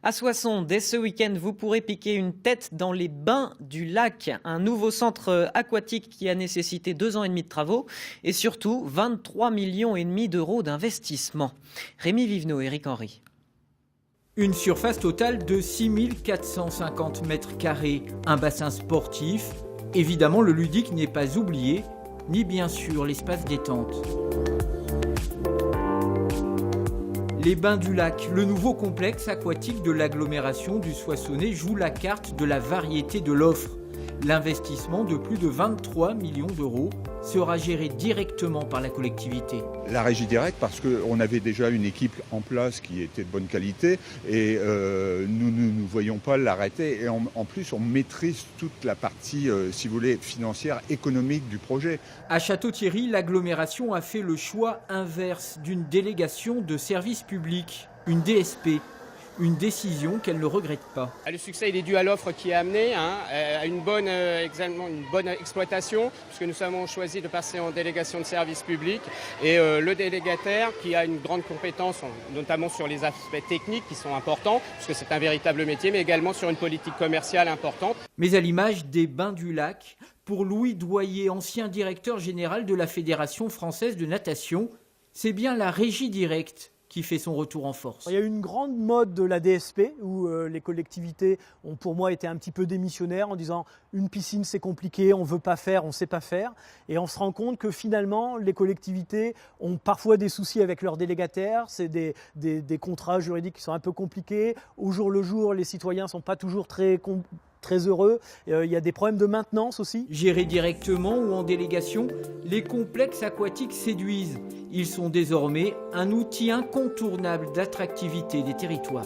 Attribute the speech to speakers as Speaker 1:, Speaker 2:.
Speaker 1: À Soissons, dès ce week-end, vous pourrez piquer une tête dans les bains du lac. Un nouveau centre aquatique qui a nécessité 2 ans et demi de travaux et surtout 23,5 millions d'euros d'investissement. Rémi Vivenot, Éric Henry.
Speaker 2: Une surface totale de 6450 mètres carrés, un bassin sportif. Évidemment, le ludique n'est pas oublié, ni bien sûr l'espace détente. Les Bains du Lac, le nouveau complexe aquatique de l'agglomération du Soissonnais, joue la carte de la variété de l'offre. L'investissement de plus de 23 millions d'euros sera géré directement par la collectivité.
Speaker 3: La régie directe, parce qu'on avait déjà une équipe en place qui était de bonne qualité et nous ne voyons pas l'arrêter. Et en plus, on maîtrise toute la partie, si vous voulez, financière, économique du projet.
Speaker 2: À Château-Thierry, l'agglomération a fait le choix inverse d'une délégation de service public, une DSP. Une décision qu'elle ne regrette pas.
Speaker 4: Le succès il est dû à l'offre qui est amenée, à une bonne exploitation, puisque nous avons choisi de passer en délégation de service public. Et le délégataire qui a une grande compétence, notamment sur les aspects techniques qui sont importants, puisque c'est un véritable métier, mais également sur une politique commerciale importante.
Speaker 2: Mais à l'image des Bains du Lac, pour Louis Doyer, ancien directeur général de la Fédération française de natation, c'est bien la régie directe qui fait son retour en force.
Speaker 5: Il y a une grande mode de la DSP où les collectivités ont pour moi été un petit peu démissionnaires en disant une piscine c'est compliqué, on ne veut pas faire, on ne sait pas faire. Et on se rend compte que finalement les collectivités ont parfois des soucis avec leurs délégataires, c'est des contrats juridiques qui sont un peu compliqués. Au jour le jour, les citoyens ne sont pas toujours très heureux. Il y a des problèmes de maintenance aussi.
Speaker 2: Gérés directement ou en délégation, les complexes aquatiques séduisent. Ils sont désormais un outil incontournable d'attractivité des territoires.